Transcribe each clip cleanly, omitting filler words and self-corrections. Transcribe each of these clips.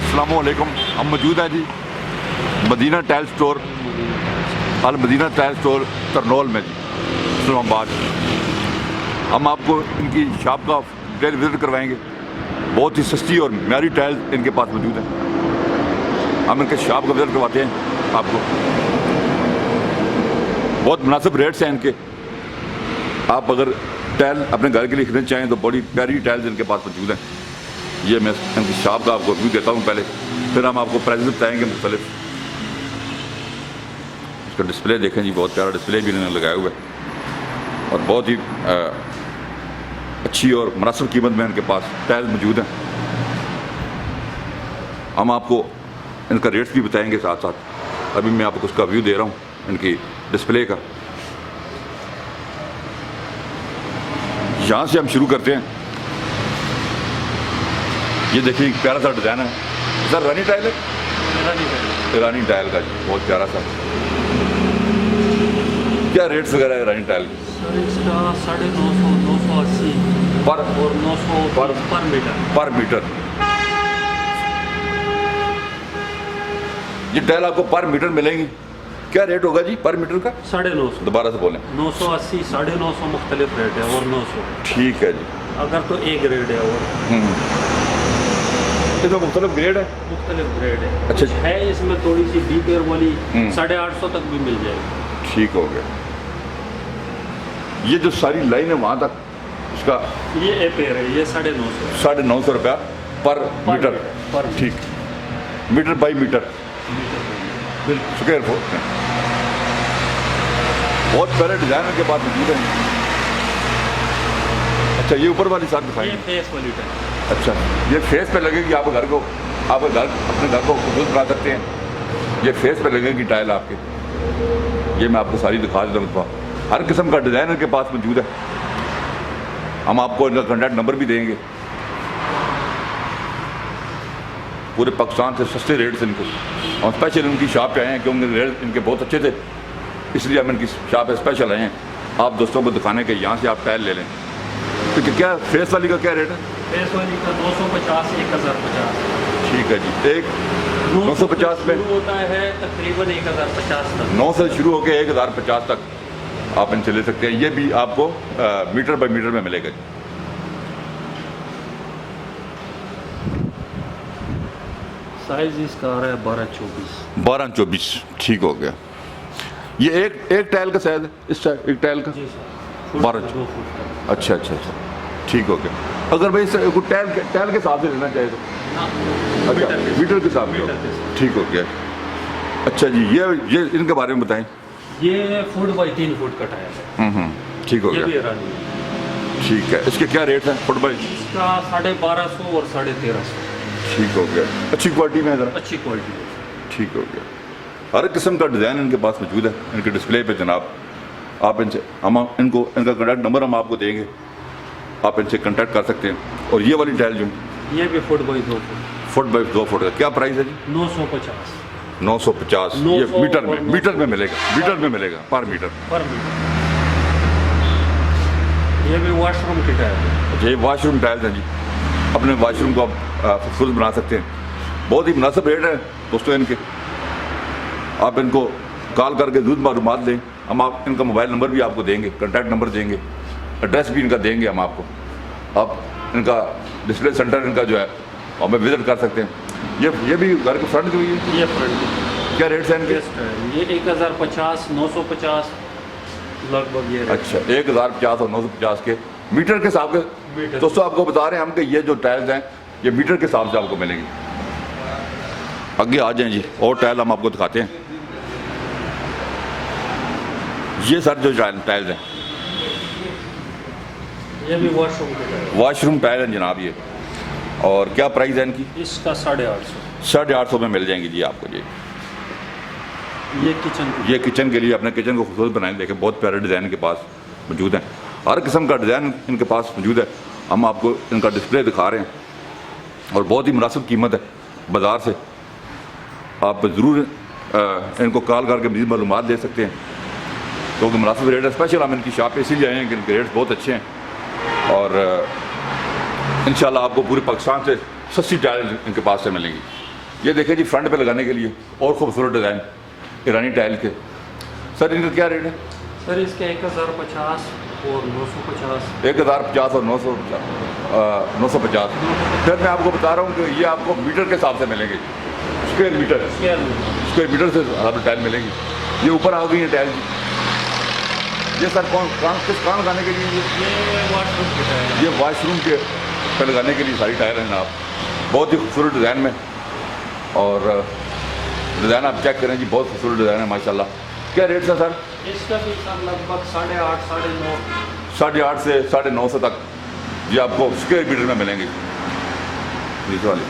अस्सलामुअलैकुम। हम मौजूद हैं जी मदीना टाइल स्टोर, अल मदीना टाइल स्टोर तरनोल में जी, इस्लामाबाद। हम आपको इनकी शॉप का डिटेल विजिट करवाएंगे। बहुत ही सस्ती और म्यारी टाइल्स इनके पास मौजूद है। हम इनके शॉप का विजिट करवाते हैं आपको। बहुत मुनासिब रेट्स हैं इनके। आप अगर टाइल अपने घर के लिए खरीदना चाहें तो बड़ी प्यारी टाइल्स इनके पास मौजूद हैं। ये मैं इनकी शॉप का आपको व्यू देता हूँ पहले, फिर हम आपको प्राइस बताएंगे मुख्तलिफ। इसका डिस्प्ले देखें जी, बहुत प्यारा डिस्प्ले भी इन्होंने लगाया हुआ है और बहुत ही अच्छी और मुनासिब कीमत में इनके पास टाइल्स मौजूद हैं। हम आपको इनका रेट्स भी बताएंगे साथ साथ। अभी मैं आपको उसका व्यू दे रहा हूँ इनकी डिस्प्ले का। यहाँ से हम शुरू करते हैं। ये देखिए एक प्यारा सा डिज़ाइन है सर, रानी टाइल है, रानी टाइल का जी, बहुत प्यारा सा। क्या रेट्स वगैरह है रानी टाइल के? सर इसका 950, 980 पर और 900 पर मीटर। ये टाइल आपको पर मीटर मिलेंगी। क्या रेट होगा जी पर मीटर का? 950। दोबारा से बोलें। 980, 950 मुख्तलिफ रेट है और 900। ठीक है जी। अगर तो एक ग्रेड है और इसमें मुख्तलिफ ग्रेड है, मुख्तलिफ ग्रेड है। अच्छा है इसमें थोड़ी सी डी पेयर वाली 850 तक भी मिल जाएगी। ठीक हो गया। ये जो सारी लाइन है वहाँ तक उसका ये ए पेयर है, ये 950। 950 रुपया पर मीटर। पर ठीक, मीटर बाई मीटर बिल्कुल स्क्वायर फुट। बहुत प्यारे डिज़ाइन के पास मौजूद है। अच्छा ये ऊपर वाली साथ ये दिखाएंगे। फेस वाली टाइप। अच्छा ये फेस पे लगेगी, आप घर को, आप घर अपने घर को खूबसूरत बना सकते हैं। ये फेस पे लगेगी टाइल आपके। ये मैं आपको सारी दिखा देता हूँ। हर किस्म का डिज़ाइन इनके पास मौजूद है। हम आपको इनका कॉन्टैक्ट नंबर भी देंगे। पूरे पाकिस्तान से सस्ते रेट से इनको हम स्पेशल इनकी शॉप पे आए हैं क्योंकि रेट इनके बहुत अच्छे थे, इसलिए हम इनकी शॉप पे स्पेशल आए हैं आप दोस्तों को दिखाने के। यहाँ से आप टाइल ले लें। तो क्या फेस वाली का क्या रेट है? फेस वाली का 950, 1050। ठीक है जी। एक 950 में होता है तकरीबन 1050 तक। 9 से शुरू होकर 1050 तक आप इनसे ले सकते हैं। ये भी आपको मीटर बाई मीटर में मिलेगा जी। साइज इसका आ रहा है 12-24। 12-24 ठीक हो गया। ये एक टाइल का साइज है इस एक टाइल का? जी सर, 12। 2 फुट का। अच्छा अच्छा अच्छा ठीक हो गया। अगर भाई टाइल के हिसाब से लेना चाहे तो अच्छा मीटर के हिसाब से ठीक हो गया। अच्छा जी ये इनके बारे में बताएं। ये फुट बाई 3 फुट का टाइल है। ठीक हो ये भी गया। रानी है। ठीक है। इसके क्या रेट है फुट बाई? इसका 1250 और 1350। ठीक हो गया। अच्छी क्वालिटी में है ज़रा? अच्छी क्वालिटी है। ठीक हो गया। हर किस्म का डिज़ाइन इनके पास मौजूद है इनके डिस्प्ले पे जनाब। आप इनसे हम इनका कॉन्टैक्ट नंबर हम आपको देंगे, आप इनसे कांटेक्ट कर सकते हैं। और ये वाली टाइल जो ये भी foot by 2 foot. Foot by 2 foot का क्या प्राइस है जी? 950। 950। ये मीटर में मिलेगा, मीटर में मिलेगा पर मीटर। पर मीटर। ये भी वॉशरूम की टाइल है। ये वॉशरूम टाइल्स हैं जी। अपने वॉशरूम को आप खूबसूरत बना सकते हैं। बहुत ही मुनासिब रेट है दोस्तों इनके। आप इनको कॉल करके दूध मालूमात लें। हम आप इनका मोबाइल नंबर भी आपको देंगे, कॉन्टैक्ट नंबर देंगे, एड्रेस भी इनका देंगे हम आपको। आप इनका डिस्प्ले सेंटर इनका जो है हमें विजिट कर सकते हैं। ये भी घर के फ्रंट की हुई है। ये फ्रंट क्या रेट्स हैं इनके? ये 1050, 950 लगभग ये। अच्छा 1050 और 950 के मीटर के हिसाब के दोस्तों आपको बता रहे हैं हम कि ये जो टाइल्स हैं ये मीटर के हिसाब से आपको मिलेंगी। आगे आ जाएं जी और टाइल हम आपको दिखाते हैं। ये सर जो टाइल्स हैं ये भी वॉशरूम की टाइल है। वॉशरूम टाइल हैं जनाब ये। और क्या प्राइस है इनकी? इसका 850। 850 में मिल जाएंगी जी आपको जी। ये किचन के लिए अपने किचन को खूबसूरत बनाएं। देखें बहुत प्यारे डिज़ाइन के पास मौजूद हैं। हर किस्म का डिज़ाइन इनके पास मौजूद है। हम आपको इनका डिस्प्ले दिखा रहे हैं और बहुत ही मुनासिब कीमत है बाज़ार से। आप ज़रूर इनको कॉल करके मज़ीद मालूमात दे सकते हैं क्योंकि मुनासिब रेट है। स्पेशल हम इनकी शॉप पे इसीलिए आए हैं कि इनके रेट्स बहुत अच्छे हैं और इंशाल्लाह आपको पूरे पाकिस्तान से सस्ती टाइल इनके पास से मिलेंगी। ये देखें जी फ्रंट पे लगाने के लिए और खूबसूरत डिज़ाइन ईरानी टाइल के। सर इनका क्या रेट है? सर इसके 1050 और 950। 1050 और 950। फिर मैं आपको बता रहा हूँ कि ये आपको मीटर के हिसाब से मिलेंगे, स्क्वायर मीटर से आप टाइल मिलेगी। ये ऊपर आ गई है टाइल जी। ये सर किस काम लगाने के लिए? ये वॉशरूम के पे लगाने के लिए सारी टाइल हैं जनाब, बहुत ही खूबसूरत डिज़ाइन में। और डिज़ाइन आप चेक करें जी, बहुत खूबसूरत डिज़ाइन है माशाल्लाह। क्या रेट है सर? इसका भी सर लगभग 8.5 साढ़े 9। 8.5 से 9.5 तक ये आपको स्क्वायर मीटर में मिलेंगे। नीचे वाली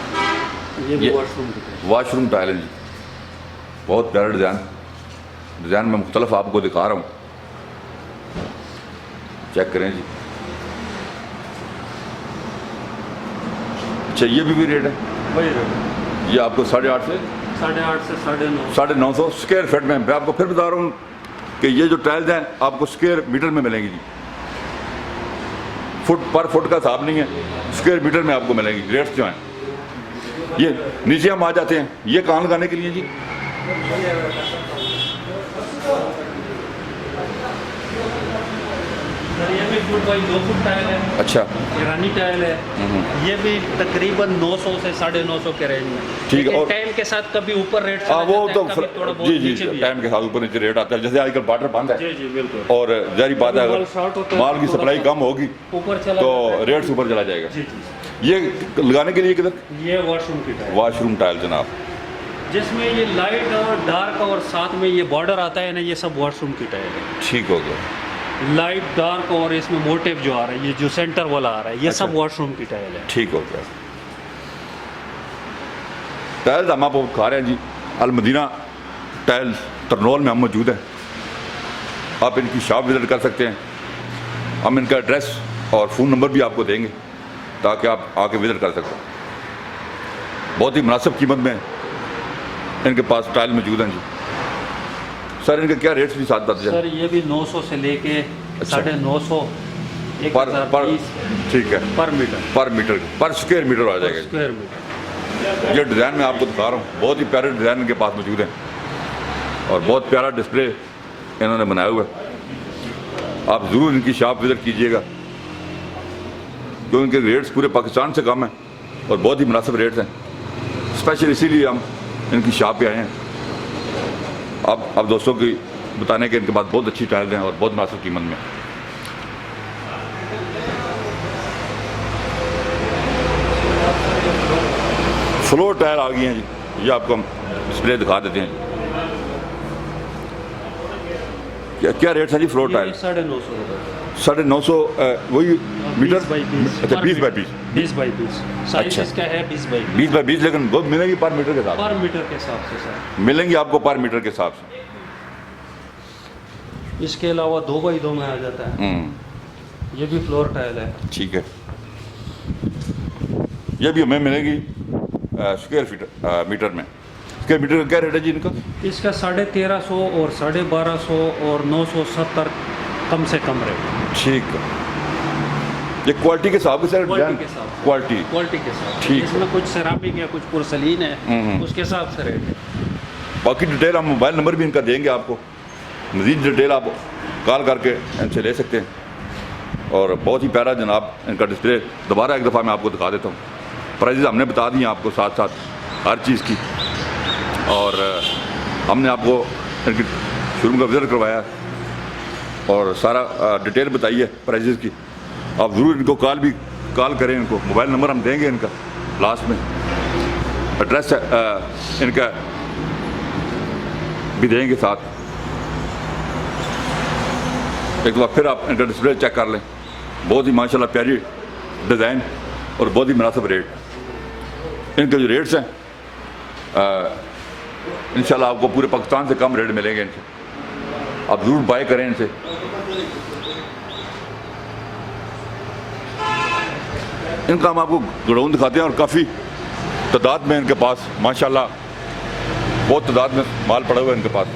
ये वॉशरूम टाइल है जी, बहुत प्यारा डिज़ाइन में मुख्तलिफ आपको दिखा रहा हूँ, चेक करें जी। अच्छा ये भी रेट है? वही रेट ये आपको 8.5 से 9.5 स्क्वायर फीट में। मैं आपको फिर बता रहा हूँ कि ये जो टाइल्स हैं आपको स्क्वायर मीटर में मिलेंगी जी, फुट पर फुट का हिसाब नहीं है, स्क्वायर मीटर में आपको मिलेंगी रेट्स जो हैं। ये नीचे हम आ जाते हैं, ये कहाँ लगाने के लिए जी? ये भी फुट बाई 2 फुट टाइल है, अच्छा ईरानी टाइल है। ये भी तकरीबन 900 से 950 के रेंज में। ठीक है। और टाइल के साथ कभी ऊपर रेट वो तो जी टाइम के साथ ऊपर नीचे रेट आता है, जैसे आजकल बार्डर बंद है। जी बिल्कुल। और जारी बात है अगर माल की सप्लाई कम होगी ऊपर चला तो रेट्स ऊपर चला जाएगा। जी। ये लगाने के लिए किधर? ये वॉशरूम की टाइल, वॉशरूम टाइल जनाब, जिसमें ये लाइट और डार्क और साथ में ये बॉर्डर आता है ना, ये सब वॉशरूम की टाइल है। ठीक हो गया। लाइट डार्क और इसमें मोटिव जो आ रहा है, ये जो सेंटर वाला आ रहा है, ये अच्छा। सब वॉशरूम की टाइल है। ठीक हो गया। टाइल्स हम आपको खा रहे हैं जी, अलमदीना टाइल्स तरनौल में हम मौजूद हैं। आप इनकी शॉप विजिट कर सकते हैं, हम इनका एड्रेस और फ़ोन नंबर भी आपको देंगे ताकि आप आके विजिट कर सकते हैं। बहुत ही मुनासिब कीमत में इनके पास टाइल मौजूद हैं जी। सर इनके क्या रेट्स भी साथ बता दें? सर ये भी 900 से लेके 950 पर ठीक है, पर स्क्वायर मीटर आ जाएगा। Square metre. ये डिज़ाइन मैं आपको दिखा रहा हूँ, बहुत ही प्यारे डिज़ाइन इनके पास मौजूद हैं और बहुत प्यारा डिस्प्ले इन्होंने बनाया हुआ है। आप ज़रूर इनकी शॉप विजिट कीजिएगा क्योंकि इनके रेट्स पूरे पाकिस्तान से कम हैं और बहुत ही मुनासिब रेट्स हैं। स्पेशल इसीलिए हम इनकी शॉप पे आए हैं अब दोस्तों की बताने के इनके पास बहुत अच्छी टाइल्स हैं और बहुत मुनासिब कीमत में। फ्लोर टायर आ गई हैं जी, ये आपको हम डिस्प्ले दिखा देते हैं। क्या रेट है जी फ्लोर टायर? 950 वही मीटर। अच्छा 20 बाई 20 साइज इसका है 20 बाई 20, लेकिन वो मिलेंगी पर मीटर के हिसाब पर मीटर के हिसाब से सर मिलेंगी आपको, पर मीटर के हिसाब से। इसके अलावा 2 बाई 2 में आ जाता है। ये भी फ्लोर टाइल है। ठीक है, ये भी हमें मिलेगी स्क्वायर फीट मीटर में। स्क्वायर मीटर का क्या रेट है जी इनका? इसका 1350 और 1250 और 970 कम से कम रेट। ठीक है, ये क्वालिटी के हिसाब से क्वालिटी के साथ क्वालिटी के साथ ठीक है। इसमें कुछ सेरामिक या कुछ पुर्सलीन है, उसके हिसाब से रेट है। बाकी डिटेल हम मोबाइल नंबर भी इनका देंगे आपको, मज़ीद डिटेल आप कॉल करके इनसे ले सकते हैं। और बहुत ही प्यारा जनाब इनका डिस्प्ले दोबारा एक दफ़ा मैं आपको दिखा देता हूँ। प्राइजेज़ हमने बता दी हैं आपको साथ साथ हर चीज़ की, और हमने आपको इनकी शोरूम का विजिट करवाया और सारा डिटेल बताई है प्राइजेज़ की। आप ज़रूर इनको कॉल करें, इनको मोबाइल नंबर हम देंगे इनका लास्ट में, एड्रेस इनका भी देंगे साथ। एक बार फिर आप इनका डिस्प्ले चेक कर लें, बहुत ही माशाल्लाह प्यारी डिज़ाइन और बहुत ही मुनासिब रेट। इनके जो रेट्स हैं इंशाल्लाह आपको पूरे पाकिस्तान से कम रेट मिलेंगे इनसे, आप ज़रूर बाय करें इनसे। इनका हम आपको गोडाउन दिखाते हैं और काफ़ी तादाद में इनके पास माशाल्लाह बहुत तादाद में माल पड़ा हुआ है इनके पास।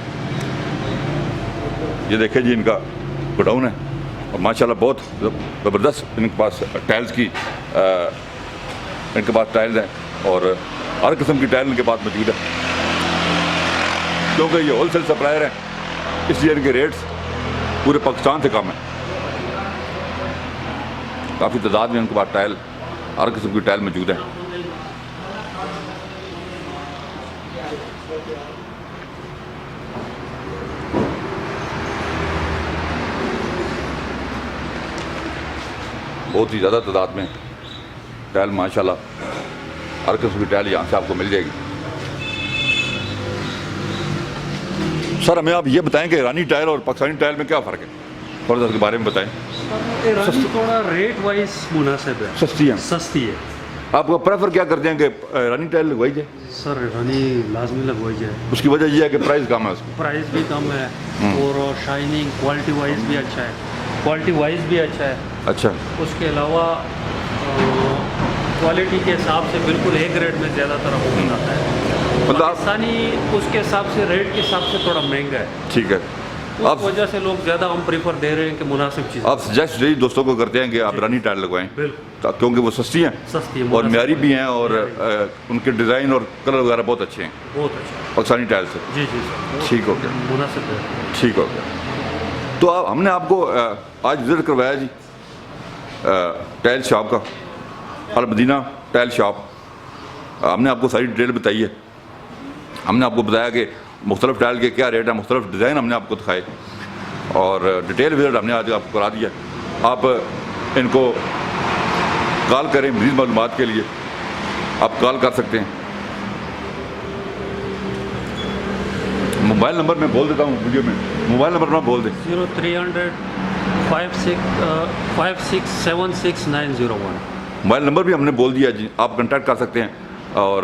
ये देखें जी इनका गोडाउन है और माशाल्लाह बहुत ज़बरदस्त इनके पास टाइल्स की इनके पास टाइल्स हैं और हर किस्म की टाइल इनके पास मौजूद है। क्योंकि ये होलसेल सप्लायर हैं, इसलिए इनके रेट्स पूरे पाकिस्तान से कम है। काफ़ी तादाद में इनके पास टाइल, हर किस्म की टाइल मौजूद है। बहुत ही ज़्यादा तादाद में टाइल माशाल्लाह, हर किस्म की टाइल यहाँ से आपको मिल जाएगी। सर हमें आप ये बताएं कि ईरानी टाइल और पाकिस्तानी टाइल में क्या फ़र्क है, थोड़ा सा उसके बारे में बताएं। ईरानी थोड़ा रेट वाइज मुनासिब है, सस्ती है। सस्ती है। आप प्रेफर क्या करते हैं कि ईरानी टाइल लगवाई जाए? सर ईरानी लाजमी लगवाई जाए। उसकी वजह यह है कि प्राइस कम है उसकी, प्राइस भी कम है और शाइनिंग क्वालिटी वाइज भी अच्छा है, क्वालिटी वाइज भी अच्छा है। अच्छा, उसके अलावा क्वालिटी के हिसाब से बिल्कुल एक रेट में ज़्यादातर हो जाता है। मतलब पाकिस्तानी उसके हिसाब से, रेट के हिसाब से थोड़ा महंगा है। ठीक है। उस वजह से लोग ज़्यादा हम प्रीफर दे रहे हैं कि मुनासिब चीज़। आप सजेस्ट यही दोस्तों को करते हैं कि आप ईरानी टाइल लगवाएं, बिल्कुल क्योंकि वो सस्ती हैं, सस्ती है और म्यारी भी हैं, और उनके डिज़ाइन और कलर वगैरह बहुत अच्छे हैं बहुत अच्छा। पाकिस्तानी टाइल से। जी जी सर, ठीक हो गया, मुनासिब है। ठीक हो गया। तो हमने आपको आज विज़िट करवाया जी टाइल शॉप का, अल मदीना टाइल शॉप। हमने आपको सारी डिटेल बताई है। हमने आपको बताया कि मुख्तलिफ टाइल के क्या रेट है, मुख्तलिफ डिज़ाइन हमने आपको दिखाए, और डिटेल विजिट हमने आज आपको करा दिया। आप इनको कॉल करें मज़ीद मालूमात के लिए, आप कॉल कर सकते हैं। मोबाइल नंबर मैं बोल देता हूँ वीडियो में, मोबाइल नंबर मैं बोल दें। 0300 5676 मोबाइल नंबर भी हमने बोल दिया जी, आप कांटेक्ट कर सकते हैं, और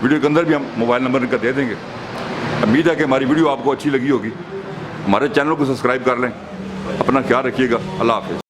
वीडियो के अंदर भी हम मोबाइल नंबर इनका दे देंगे। उम्मीद है कि हमारी वीडियो आपको अच्छी लगी होगी। हमारे चैनल को सब्सक्राइब कर लें। अपना ख्याल रखिएगा। अल्लाह हाफ़िज़।